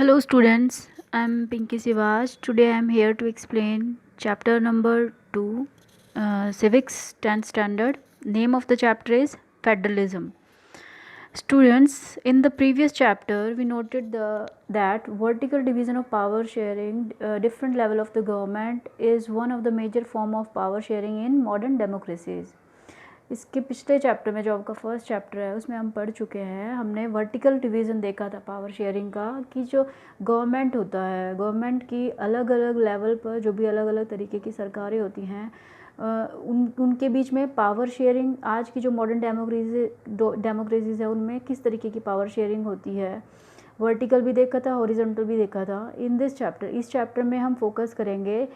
Hello students, I'm Pinky Sivas. Today I'm here to explain chapter number 2, Civics 10th Standard. Name of the chapter is Federalism. Students, in the previous chapter we noted that vertical division of power sharing, different level of the government is one of the major form of power sharing in modern democracies. इसके पिछले chapter में जो आपका first chapter है उसमें हम पढ़ चुके हैं, हमने वर्टिकल डिवीज़न देखा था पावर शेयरिंग का कि जो गवर्नमेंट होता है, गवर्नमेंट की अलग अलग लेवल पर जो भी अलग अलग तरीके की सरकारें होती हैं उनके बीच में पावर शेयरिंग, आज की जो मॉडर्न डेमोक्रेसीज है उनमें किस तरीके की पावर शेयरिंग होती है। वर्टिकल भी देखा था, हॉरिजॉन्टल भी देखा था। इन दिस चैप्टर, इस चैप्टर में हम फोकस करेंगे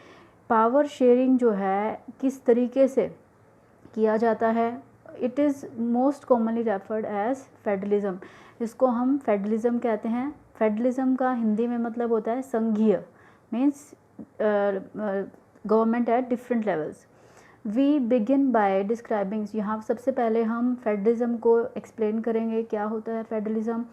पावर शेयरिंग जो है किस तरीके से किया जाता है। It is most commonly referred as federalism. इसको हम फेडरलिज्म कहते हैं। फेडरलिज्म का हिंदी में मतलब होता है संघीय, means government at different levels. We begin by describing, यहाँ सबसे पहले हम फेडरलिज्म को एक्सप्लेन करेंगे क्या होता है फेडरलिज्म।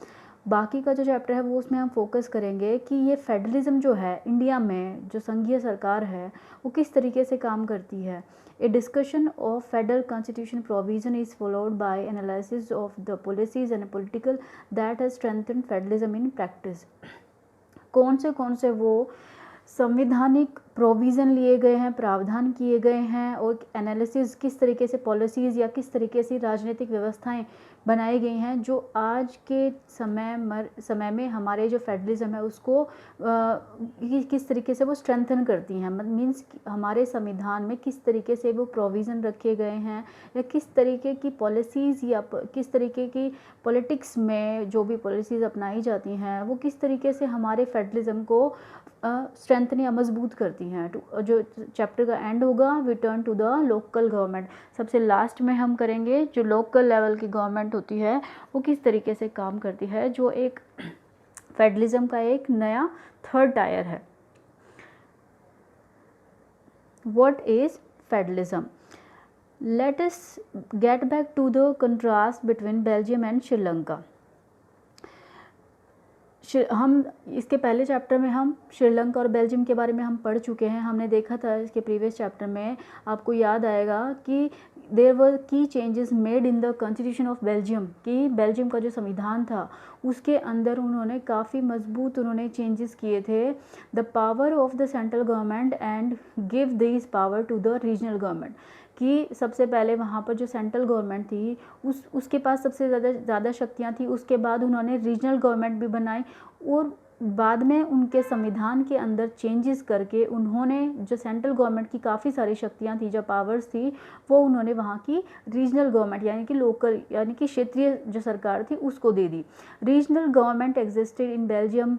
बाकी का जो चैप्टर है वो उसमें हम फोकस करेंगे कि ये फेडरलिज्म जो है इंडिया में, जो संघीय सरकार है वो किस तरीके से काम करती है। A discussion of federal constitution provision is followed by analysis of the policies and political that has strengthen federalism in practice. कौन से वो संविधानिक प्रोविज़न लिए गए हैं, प्रावधान किए गए हैं, और एनालिसिस किस तरीके से पॉलिसीज़ या किस तरीके से राजनीतिक व्यवस्थाएं बनाई गई हैं जो आज के समय में हमारे जो फेडरलिज्म है उसको किस तरीके से वो स्ट्रेंथन करती हैं। मीन्स हमारे संविधान में किस तरीके से वो प्रोविज़न रखे गए हैं या किस तरीके की पॉलिसीज़ या किस तरीके की पॉलिटिक्स में जो भी पॉलिसीज़ अपनाई जाती हैं वो किस तरीके से हमारे फेडरलिज्म को स्ट्रेंथन या मजबूत करती हैं। जो चैप्टर का एंड होगा we turn to the local government. सबसे लास्ट में हम करेंगे जो लोकल लेवल की गवर्नमेंट होती है वो किस तरीके से काम करती है, जो एक फेडरलिज्म का एक नया थर्ड टायर है। What is federalism? Let us get back to the contrast between Belgium and Sri Lanka. हम इसके पहले चैप्टर में हम श्रीलंका और बेल्जियम के बारे में हम पढ़ चुके हैं। हमने देखा था इसके प्रीवियस चैप्टर में, आपको याद आएगा कि देयर वर की changes made in the constitution of Belgium, कि बेल्जियम का जो संविधान था उसके अंदर उन्होंने काफ़ी मजबूत चेंजेस किए थे। The power of the central government and give this power to the regional government, कि सबसे पहले वहाँ पर जो सेंट्रल गवर्नमेंट थी उसके पास सबसे ज़्यादा शक्तियाँ थी। उसके बाद उन्होंने रीजनल गवर्नमेंट भी बनाई और बाद में उनके संविधान के अंदर चेंजेस करके उन्होंने जो सेंट्रल गवर्नमेंट की काफ़ी सारी शक्तियाँ थी, जो पावर्स थी, वो उन्होंने वहाँ की रीजनल गवर्नमेंट यानी कि लोकल यानी कि क्षेत्रीय जो सरकार थी उसको दे दी। Regional government existed in Belgium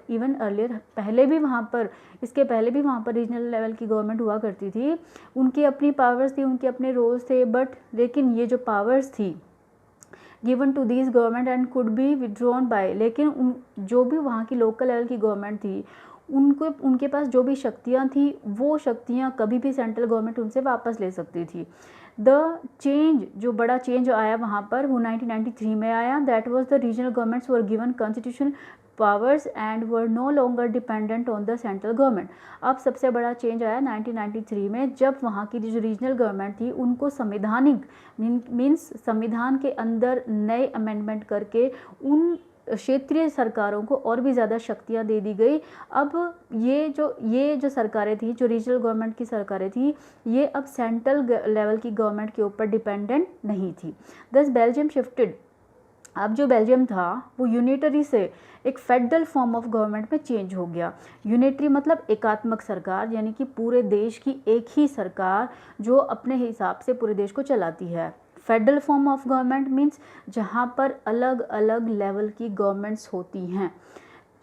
even earlier, पहले भी वहाँ पर, इसके पहले भी वहाँ पर रीजनल लेवल की गवर्नमेंट हुआ करती थी। उनकी अपनी पावर्स थी, उनके अपने रोल्स थे, बट लेकिन ये जो पावर्स थी given to this government and could be withdrawn by, लेकिन जो भी वहाँ की लोकल लेवल की गवर्नमेंट थी उनके पास जो भी शक्तियाँ थी वो शक्तियाँ कभी भी सेंट्रल गवर्नमेंट उनसे वापस ले सकती थी। द चेंज, जो बड़ा चेंज आया वहाँ पर वो 1993 में आया। That was the regional governments were given constitutional powers and were no longer dependent on the central government. अब सबसे बड़ा चेंज आया 1993 में, जब वहाँ की जो रीजनल गवर्नमेंट थी उनको संवैधानिक मीन्स संविधान के अंदर नए अमेंडमेंट करके उन क्षेत्रीय सरकारों को और भी ज़्यादा शक्तियाँ दे दी गई। अब ये जो सरकारें थी, जो रीजनल गवर्नमेंट की सरकारें थी, ये अब सेंट्रल लेवल की गवर्नमेंट के ऊपर डिपेंडेंट नहीं थी। दस बेल्जियम शिफ्टेड, अब जो बेल्जियम था वो यूनिटरी से एक फेडरल फॉर्म ऑफ गवर्नमेंट में चेंज हो गया। यूनिटरी मतलब एकात्मक सरकार, यानी कि पूरे देश की एक ही सरकार जो अपने हिसाब से पूरे देश को चलाती है। Federal form of government means जहाँ पर अलग अलग लेवल की गवर्नमेंट्स होती हैं।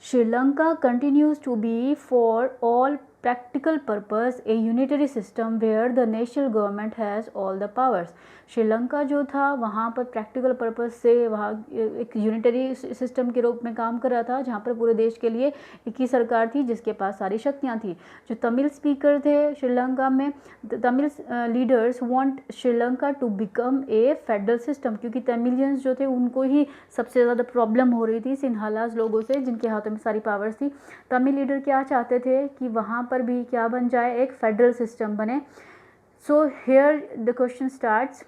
Sri Lanka continues to be for all practical purpose a unitary system where the national government has all the powers. Sri Lanka जो था वहाँ पर प्रैक्टिकल पर्पस से वहाँ एक यूनिटरी सिस्टम के रूप में काम कर रहा था, जहाँ पर पूरे देश के लिए एक ही सरकार थी जिसके पास सारी शक्तियाँ थी. जो तमिल स्पीकर थे श्रीलंका में, Tamil leaders want Sri Lanka to become a federal system, क्योंकि तमिलियंस जो थे उनको ही सबसे ज़्यादा प्रॉब्लम हो रही थी सिन्हालास लोगों से, जिनके हाथों में सारी पावर्स थी. तमिल लीडर क्या चाहते थे कि वहाँ पर भी क्या बन जाए, एक फेडरल सिस्टम बने. So here the question starts,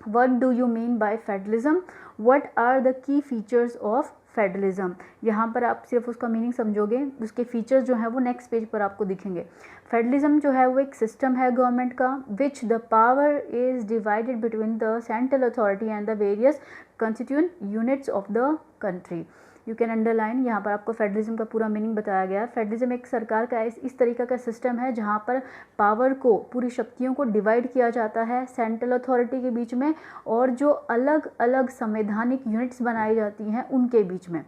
what do you mean by federalism, what are the key features of federalism. यहाँ पर आप सिर्फ उसका मीनिंग समझोगे, उसके फीचर्स जो हैं वो नेक्स्ट पेज पर आपको दिखेंगे. फेडरलिज्म जो है वो एक सिस्टम है गवर्नमेंट का, which the power is divided between the central authority and the various constituent units of the country. You can underline, यहाँ पर आपको फेडरलिज्म का पूरा मीनिंग बताया गया है. फेडरलिज्म एक सरकार का इस तरीका का सिस्टम है जहाँ पर पावर को, पूरी शक्तियों को डिवाइड किया जाता है सेंट्रल अथॉरिटी के बीच में और जो अलग अलग संवैधानिक यूनिट्स बनाई जाती हैं उनके बीच में.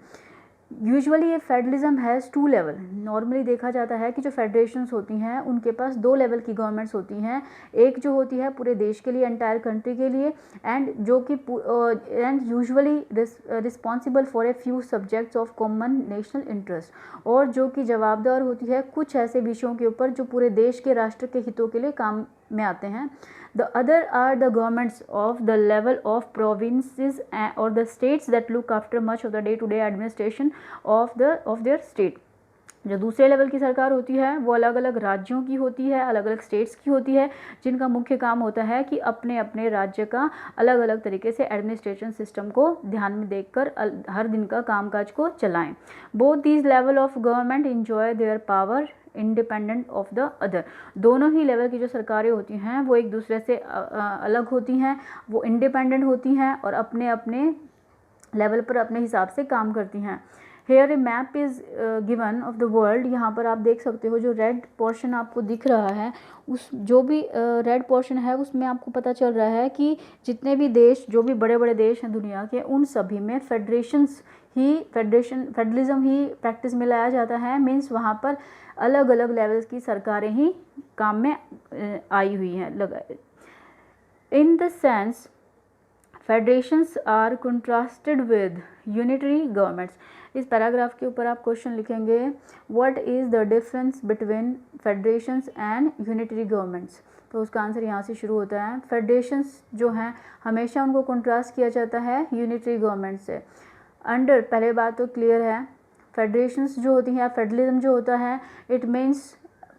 यूजुअली ये फेडरलिज्म हैज़ 2 लेवल. नॉर्मली देखा जाता है कि जो फेडरेशंस होती हैं उनके पास 2 लेवल की गवर्नमेंट्स होती हैं. एक जो होती है पूरे देश के लिए, एंटायर कंट्री के लिए, एंड जो कि and usually responsible for a few subjects of common national interest, और जो कि जवाबदार होती है कुछ ऐसे विषयों के ऊपर जो पूरे देश के राष्ट्र के हितों के लिए काम में आते हैं. The other are the governments of the level of provinces or the states that look after much of the day-to-day administration of their state. जो दूसरे लेवल की सरकार होती है वो अलग अलग राज्यों की होती है, अलग अलग स्टेट्स की होती है, जिनका मुख्य काम होता है कि अपने अपने राज्य का अलग अलग तरीके से एडमिनिस्ट्रेशन सिस्टम को ध्यान में देखकर हर दिन का कामकाज को चलाएं. Both these level of government enjoy their power independent of the other. दोनों ही लेवल की जो सरकारें होती हैं वो एक दूसरे से अलग होती हैं, वो इंडिपेंडेंट होती हैं और अपने अपने लेवल पर अपने हिसाब से काम करती हैं. Here a map is given of the world. यहाँ पर आप देख सकते हो जो रेड पोर्शन आपको दिख रहा है, उस जो भी रेड पोर्शन है उसमें आपको पता चल रहा है कि जितने भी देश, जो भी बड़े बड़े देश हैं दुनिया के, उन सभी में फेडरलिज्म ही प्रैक्टिस में लाया जाता है. मीन्स वहाँ पर अलग अलग लेवल्स की सरकारें ही काम में आई हुई हैं. In the sense federations are contrasted with unitary governments. इस पैराग्राफ के ऊपर आप क्वेश्चन लिखेंगे, what is the difference between federations and unitary governments. तो उसका आंसर यहाँ से शुरू होता है. फेडरेशंस जो हैं हमेशा उनको कंट्रास्ट किया जाता है यूनिटरी गवर्नमेंट से. अंडर, पहले बात तो क्लियर है, फेडरेशंस जो होती हैं, फेडरलिज्म जो होता है, it means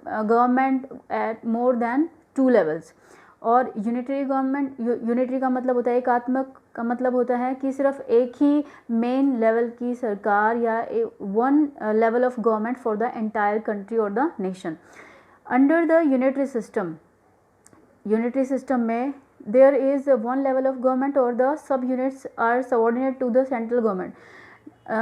government eight more than 2 levels. और यूनिटरी गवर्नमेंट, यूनिटरी का मतलब होता है एकात्मक, का मतलब होता है कि सिर्फ एक ही मेन लेवल की सरकार या one level of government for the entire country और the nation. Under the unitary system में there is 1 level of government और the sub units are subordinate to the central government.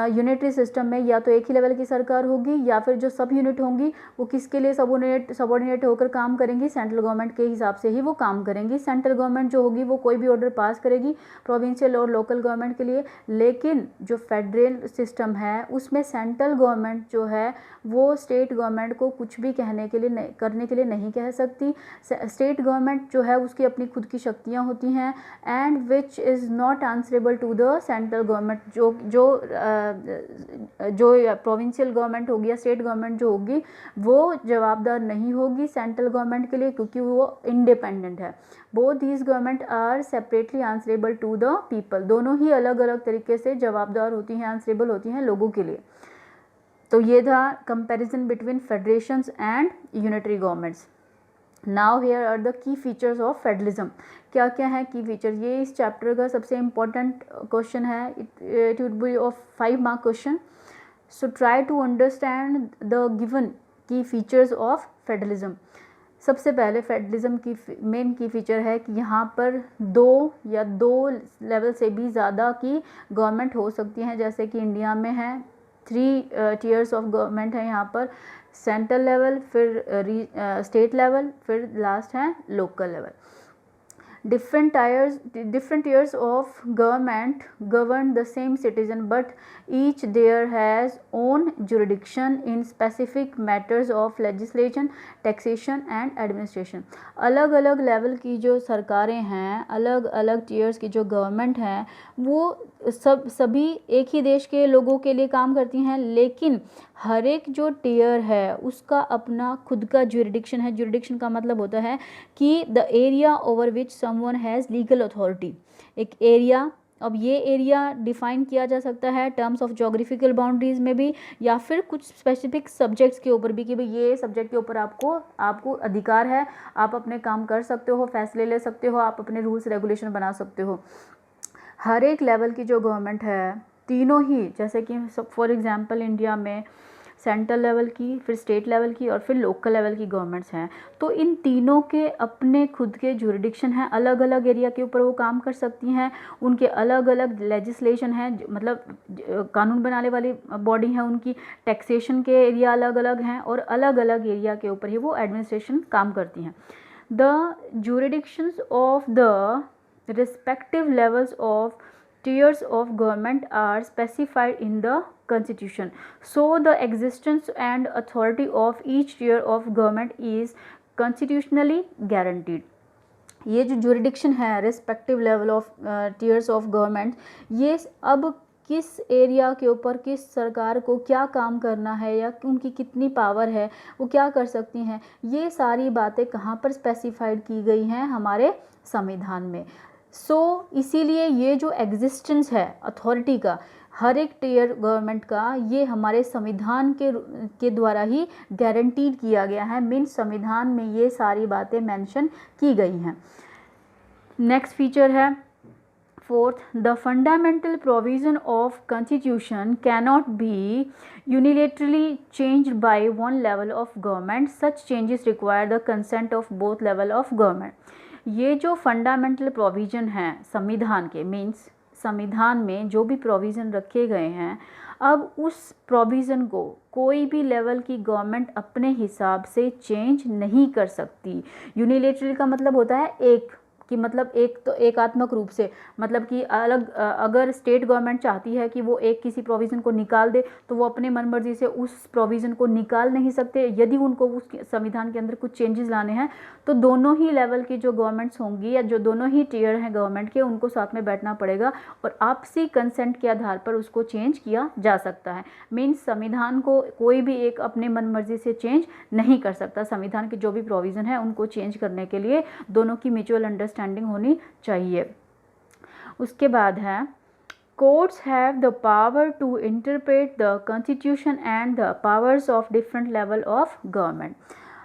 Unitary system में या तो एक ही लेवल की सरकार होगी या फिर जो सब यूनिट होंगी वो किसके लिए सबऑर्डिनेट होकर काम करेंगी, सेंट्रल गवर्नमेंट के हिसाब से ही वो काम करेंगी. सेंट्रल गवर्नमेंट जो होगी वो कोई भी ऑर्डर पास करेगी प्रोविंशियल और लोकल गवर्नमेंट के लिए. लेकिन जो फेडरल सिस्टम है उसमें सेंट्रल गवर्नमेंट जो है वो स्टेट गवर्नमेंट को कुछ भी करने के लिए नहीं कह सकती. स्टेट गवर्नमेंट जो है उसकी अपनी खुद की शक्तियाँ होती हैं and which is not answerable to the central government. जो प्रोविंशियल गवर्नमेंट होगी या स्टेट गवर्नमेंट जो होगी वो जवाबदार नहीं होगी सेंट्रल गवर्नमेंट के लिए, क्योंकि वो इंडिपेंडेंट है. Both these government are separately answerable to the people. दोनों ही अलग अलग तरीके से जवाबदार होती हैं, आंसरेबल होती हैं लोगों के लिए. तो ये था comparison between federations and unitary governments. Now here are the key features of federalism. क्या क्या है की फीचर, ये इस चैप्टर का सबसे इम्पॉर्टेंट क्वेश्चन है. It would be of 5 mark question. So try to understand the given key features of federalism. सबसे पहले फेडरलिज्म की मेन की फीचर है कि यहाँ पर 2 लेवल से भी ज़्यादा की गवर्नमेंट हो सकती हैं, जैसे कि इंडिया में है 3 टियर्स ऑफ गवर्नमेंट है यहाँ पर. सेंट्रल लेवल, फिर स्टेट लेवल, फिर लास्ट है local level. different tiers of government govern the same citizen, but each there has own jurisdiction in specific matters of legislation, taxation and administration. अलग अलग level की जो सरकारें हैं, अलग अलग टीयर्स की जो गवर्नमेंट हैं, वो सभी एक ही देश के लोगों के लिए काम करती हैं, लेकिन हर एक जो टीयर है उसका अपना खुद का ज्यूरिडिक्शन है. ज्यूरिडिक्शन का मतलब होता है कि the area over which someone has legal authority. एक एरिया, अब ये एरिया डिफाइन किया जा सकता है टर्म्स ऑफ जोग्राफिकल बाउंड्रीज में भी, या फिर कुछ स्पेसिफिक सब्जेक्ट्स के ऊपर भी, कि भाई ये सब्जेक्ट के ऊपर आपको अधिकार है, आप अपने काम कर सकते हो, फैसले ले सकते हो, आप अपने रूल्स रेगुलेशन बना सकते हो. हर एक लेवल की जो गवर्नमेंट है, तीनों ही, जैसे कि फॉर एग्जांपल इंडिया में सेंट्रल लेवल की, फिर स्टेट लेवल की और फिर लोकल लेवल की गवर्नमेंट्स हैं, तो इन तीनों के अपने खुद के ज्यूरिडिक्शन हैं. अलग अलग एरिया के ऊपर वो काम कर सकती हैं. उनके अलग अलग लेजिस्लेशन है, मतलब कानून बनाने वाली बॉडी है उनकी. टैक्सेशन के एरिया अलग अलग हैं और अलग अलग एरिया के ऊपर ही वो एडमिनिस्ट्रेशन काम करती हैं. The jurisdictions of the respective levels of tiers of government are specified in the constitution, so the existence and authority of each tier of government is constitutionally guaranteed. ये जो jurisdiction है respective level of tiers of government, ये अब किस area के ऊपर किस सरकार को क्या काम करना है या उनकी कितनी पावर है, वो क्या कर सकती हैं, ये सारी बातें कहाँ पर स्पेसिफाइड की गई हैं, हमारे संविधान में. इसीलिए ये जो एग्जिस्टेंस है अथॉरिटी का हर एक टीयर गवर्नमेंट का, ये हमारे संविधान के द्वारा ही गारंटीड किया गया है. मीन्स संविधान में ये सारी बातें मेंशन की गई हैं. नेक्स्ट फीचर है fourth, the fundamental provision of constitution cannot be unilaterally changed by one level of government. Such changes require the consent of both level of government. ये जो फंडामेंटल प्रोविज़न हैं संविधान के, मीन्स संविधान में जो भी प्रोविज़न रखे गए हैं, अब उस प्रोविज़न को कोई भी लेवल की गवर्नमेंट अपने हिसाब से चेंज नहीं कर सकती. यूनिलेटरल का मतलब होता है एक, कि मतलब एक तो एकात्मक रूप से, मतलब कि अलग, अगर स्टेट गवर्नमेंट चाहती है कि वो एक किसी प्रोविज़न को निकाल दे तो वो अपने मनमर्जी से उस प्रोविज़न को निकाल नहीं सकते. यदि उनको उस संविधान के अंदर कुछ चेंजेस लाने हैं तो दोनों ही लेवल की जो गवर्नमेंट्स होंगी या जो दोनों ही टीयर हैं गवर्नमेंट के, उनको साथ में बैठना पड़ेगा और आपसी कंसेंट के आधार पर उसको चेंज किया जा सकता है. मीन्स संविधान को कोई भी एक अपने मनमर्जी से चेंज नहीं कर सकता. संविधान के जो भी प्रोविज़न है उनको चेंज करने के लिए दोनों की म्यूचुअल अंडरस्टैंडिंग होनी चाहिए. उसके बाद है courts have the power to interpret the constitution and the powers of different level of government.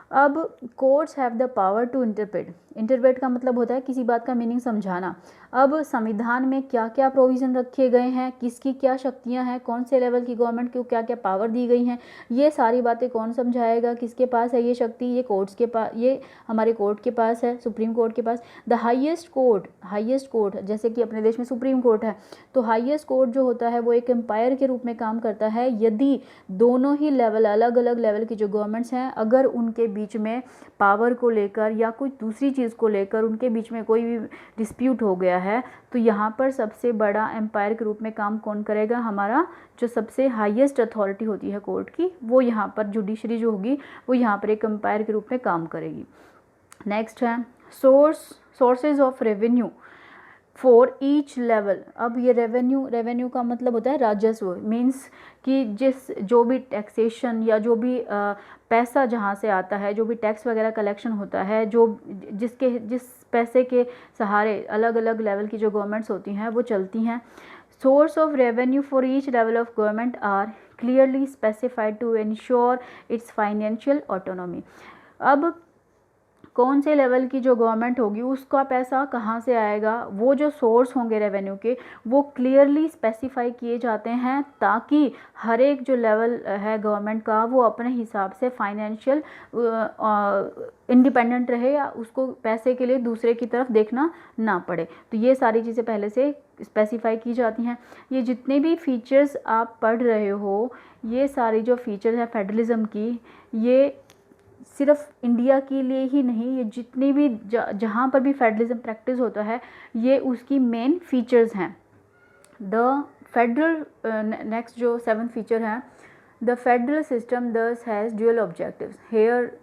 अब courts have the power to interpret का मतलब होता है किसी बात का मीनिंग समझाना. अब संविधान में क्या क्या प्रोविज़न रखे गए हैं, किसकी क्या शक्तियां हैं, कौन से लेवल की गवर्नमेंट को क्या क्या पावर दी गई हैं, ये सारी बातें कौन समझाएगा, किसके पास है ये शक्ति, ये कोर्ट्स के पास, ये हमारे कोर्ट के पास है, सुप्रीम कोर्ट के पास. द हाईएस्ट कोर्ट जैसे कि अपने देश में सुप्रीम कोर्ट है, तो हाईएस्ट कोर्ट जो होता है वो एक एम्पायर के रूप में काम करता है. यदि दोनों ही लेवल, अलग अलग लेवल की जो गवर्नमेंट्स हैं, अगर उनके बीच में पावर को लेकर या कुछ दूसरी चीज़ को लेकर उनके बीच में कोई भी डिस्प्यूट हो गया है, तो यहाँ पर सबसे बड़ा एम्पायर के रूप में काम कौन करेगा, हमारा जो सबसे हाईएस्ट अथॉरिटी होती है कोर्ट की, वो यहाँ पर जुडिशरी जो होगी वो यहाँ पर एक एम्पायर के रूप में काम करेगी. नेक्स्ट है sources of revenue for each level. अब ये रेवेन्यू का मतलब होता है राजस्व. मीन्स कि जो भी टैक्सेशन या जो भी पैसा जहाँ से आता है, जो भी टैक्स वगैरह कलेक्शन होता है, जिस पैसे के सहारे अलग अलग लेवल की जो गवर्नमेंट्स होती हैं वो चलती हैं. Source of revenue for each level of government are clearly specified to ensure its financial autonomy. अब कौन से लेवल की जो गवर्नमेंट होगी उसका पैसा कहाँ से आएगा, वो जो सोर्स होंगे रेवेन्यू के वो क्लियरली स्पेसिफाई किए जाते हैं, ताकि हर एक जो लेवल है गवर्नमेंट का वो अपने हिसाब से फाइनेंशियल इंडिपेंडेंट रहे या उसको पैसे के लिए दूसरे की तरफ देखना ना पड़े. तो ये सारी चीज़ें पहले से स्पेसिफाई की जाती हैं. ये जितने भी फीचर्स आप पढ़ रहे हो, ये सारी जो फीचर्स हैं फेडरलिज्म की, ये सिर्फ इंडिया के लिए ही नहीं, ये जितनी भी जहाँ पर भी फेडरलिज्म प्रैक्टिस होता है ये उसकी मेन फीचर्स हैं। द फेडरल नेक्स्ट जो 7th फीचर है, the federal system thus has dual objectives. Here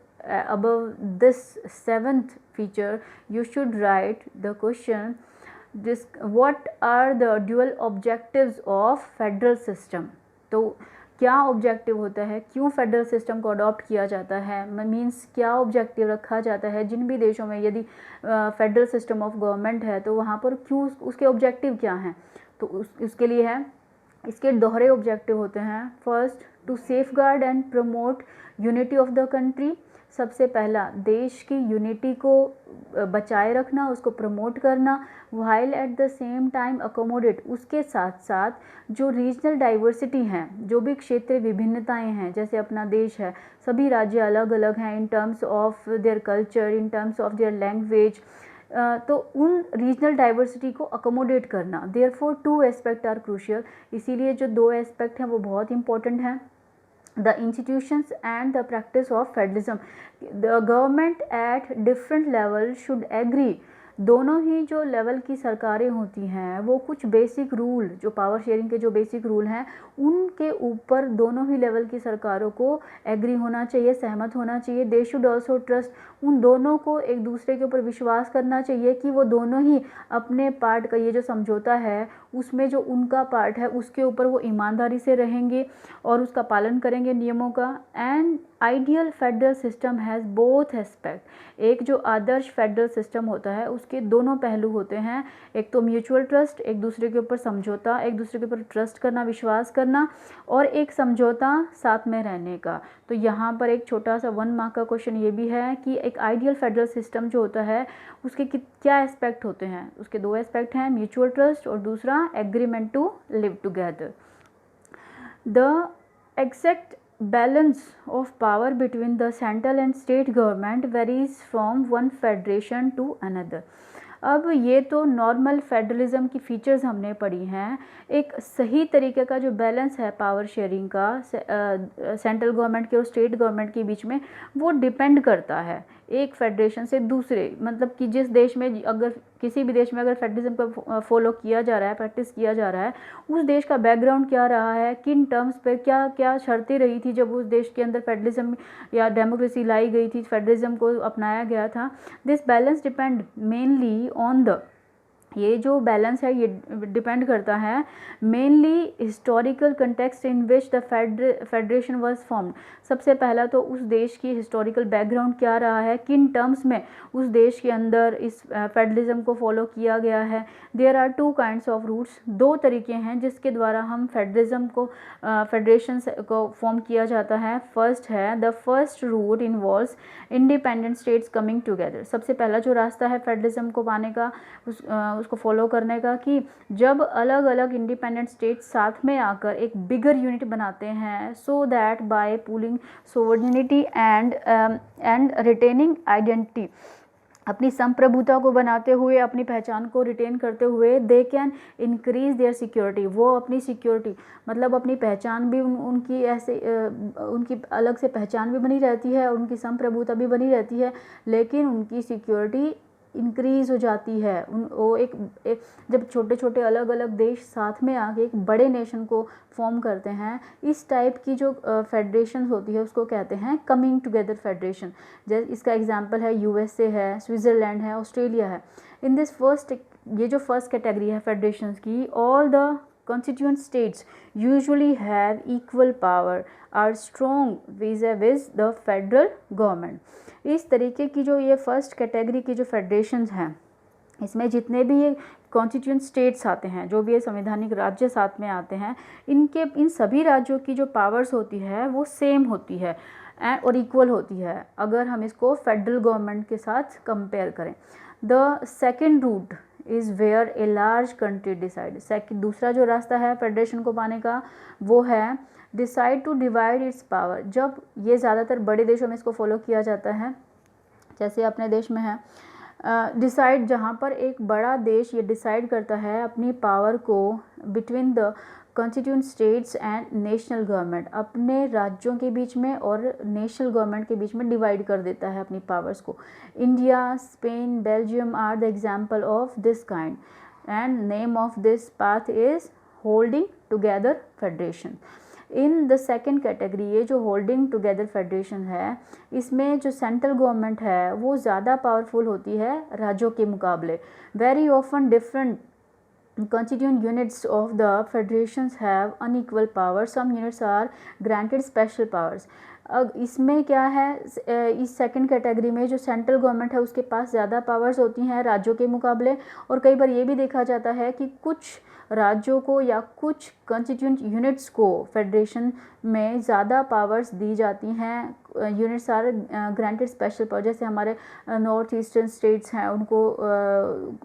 above this 7th feature you should write the question, this what are the dual objectives of federal system। तो क्या objective होता है, क्यों federal system को adopt किया जाता है, मीन्स क्या ऑब्जेक्टिव रखा जाता है जिन भी देशों में यदि फेडरल सिस्टम ऑफ गवर्नमेंट है तो वहाँ पर क्यों, उसके ऑब्जेक्टिव क्या हैं। तो उसके लिए है, इसके दोहरे ऑब्जेक्टिव होते हैं। First, to safeguard and promote unity of the country. सबसे पहला देश की यूनिटी को बचाए रखना, उसको प्रमोट करना, while at the same time accommodate, उसके साथ साथ जो रीजनल डाइवर्सिटी हैं, जो भी क्षेत्रीय विभिन्नताएं हैं, जैसे अपना देश है, सभी राज्य अलग अलग हैं in terms of their culture, in terms of their language, तो उन रीजनल डाइवर्सिटी को अकोमोडेट करना। देयरफॉर 2 एस्पेक्ट आर क्रूशियल, इसीलिए जो 2 एस्पेक्ट हैं वो बहुत इंपॉर्टेंट हैं। The institutions and the practice of federalism, the government at different level should agree। दोनों ही जो लेवल की सरकारें होती हैं वो कुछ बेसिक रूल, जो पावर शेयरिंग के जो बेसिक रूल हैं उनके ऊपर दोनों ही लेवल की सरकारों को एग्री होना चाहिए, सहमत होना चाहिए। दे शुड ऑल्सो ट्रस्ट, उन दोनों को एक दूसरे के ऊपर विश्वास करना चाहिए कि वो दोनों ही अपने पार्ट का, ये जो समझौता है उसमें जो उनका पार्ट है उसके ऊपर वो ईमानदारी से रहेंगे और उसका पालन करेंगे नियमों का। And ideal federal system has both aspect, एक जो आदर्श फेडरल सिस्टम होता है उसके दोनों पहलू होते हैं, एक तो म्यूचुअल ट्रस्ट, एक दूसरे के ऊपर समझौता, एक दूसरे के ऊपर ट्रस्ट करना, विश्वास करना, और एक समझौता साथ में रहने का। तो यहाँ पर एक छोटा सा 1 मार्क का क्वेश्चन ये भी है कि एक आइडियल फेडरल सिस्टम जो होता है उसके क्या एस्पेक्ट होते हैं। उसके 2 एस्पेक्ट हैं, म्यूचुअल ट्रस्ट और दूसरा agreement to live together. The exact balance of power between the central and state government varies from one federation to another। अब ये तो नॉर्मल फेडरलिज्म की फीचर्स हमने पढ़ी हैं। एक सही तरीके का जो बैलेंस है पावर शेयरिंग का सेंट्रल गवर्नमेंट के और स्टेट गवर्नमेंट के बीच में, वो डिपेंड करता है एक फेडरेशन से दूसरे, मतलब कि जिस देश में, अगर किसी भी देश में अगर फेडरलिज्म को फॉलो किया जा रहा है, प्रैक्टिस किया जा रहा है, उस देश का बैकग्राउंड क्या रहा है, किन टर्म्स पर क्या क्या शर्तें रही थी जब उस देश के अंदर फेडरलिज्म या डेमोक्रेसी लाई गई थी, फेडरलिज्म को अपनाया गया था। This balance depend mainly on the, ये जो बैलेंस है ये डिपेंड करता है mainly historical context in which the federation was formed. सबसे पहला तो उस देश की हिस्टोरिकल बैकग्राउंड क्या रहा है, किन टर्म्स में उस देश के अंदर इस फेडरलिज्म को फॉलो किया गया है। There are 2 kinds of routes, 2 तरीके हैं जिसके द्वारा हम फेडरलिज्म को फेडरेशन को फॉर्म किया जाता है। फर्स्ट है, the first route involves independent states coming together. सबसे पहला जो रास्ता है फेडरलिज्म को पाने का, उसको फॉलो करने का, कि जब अलग अलग इंडिपेंडेंट स्टेट्स साथ में आकर एक बिगर यूनिट बनाते हैं, so that bye pooling sovereignty and retaining identity, अपनी संप्रभुता को बनाते हुए, अपनी पहचान को रिटेन करते हुए, they can increase their security, वो अपनी सिक्योरिटी मतलब अपनी पहचान भी उनकी ऐसे उनकी अलग से पहचान भी बनी रहती है, उनकी संप्रभुता भी बनी रहती है, लेकिन उनकी सिक्योरिटी इंक्रीज़ हो जाती है। वो एक जब छोटे छोटे अलग अलग देश साथ में आके एक बड़े नेशन को फॉर्म करते हैं, इस टाइप की जो फेडरेशन होती है उसको कहते हैं कमिंग टुगेदर फेडरेशन। जैसे इसका एग्जांपल है यूएसए है, स्विट्ज़रलैंड है, ऑस्ट्रेलिया है। इन दिस फर्स्ट, ये जो फर्स्ट कैटेगरी है फेडरेशंस की, all the constituent states usually have equal power, are strong vis-a-vis the federal government। इस तरीके की जो ये फर्स्ट कैटेगरी की जो फेडरेशंस हैं, इसमें जितने भी ये कॉन्स्टिट्यूएंट स्टेट्स आते हैं, जो भी ये संवैधानिक राज्य साथ में आते हैं, इन सभी राज्यों की जो पावर्स होती है वो सेम होती है और इक्वल होती है अगर हम इसको फेडरल गवर्नमेंट के साथ कंपेयर करें। The second route is where a large country decide. दूसरा जो रास्ता है फेडरेशन को पाने का वो है decide to divide its power. जब ये ज़्यादातर बड़े देशों में इसको फॉलो किया जाता है, जैसे अपने देश में है, डिसाइड, जहाँ पर एक बड़ा देश ये डिसाइड करता है अपनी पावर को between the constituent states and national government, अपने राज्यों के बीच में और नेशनल गवर्नमेंट के बीच में डिवाइड कर देता है अपनी पावर्स को। India, Spain, Belgium are the example of this kind and name of this path is holding together federation. In the second category, ये जो होल्डिंग टुगेदर फेडरेशन है, इसमें जो सेंट्रल गवर्नमेंट है वो ज़्यादा पावरफुल होती है राज्यों के मुकाबले। Very often different constituent units of the federations have unequal power. Some units are granted special powers. अब इसमें क्या है, इस सेकंड कैटेगरी में जो सेंट्रल गवर्नमेंट है उसके पास ज़्यादा पावर्स होती हैं राज्यों के मुकाबले, और कई बार ये भी देखा जाता है कि कुछ राज्यों को या कुछ कॉन्स्टिट्यूंट यूनिट्स को फेडरेशन में ज़्यादा पावर्स दी जाती हैं। Units are granted special power, जैसे हमारे नॉर्थ ईस्टर्न स्टेट्स हैं उनको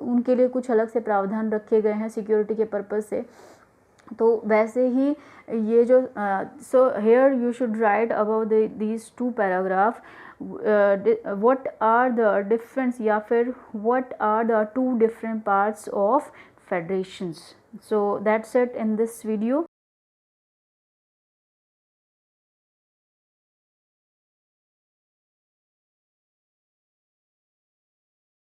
उनके लिए कुछ अलग से प्रावधान रखे गए हैं सिक्योरिटी के पर्पज़ से। तो वैसे ही ये जो so here you should write about these two paragraph, what are the difference या फिर what are the two different parts of federations. So that's it in this video.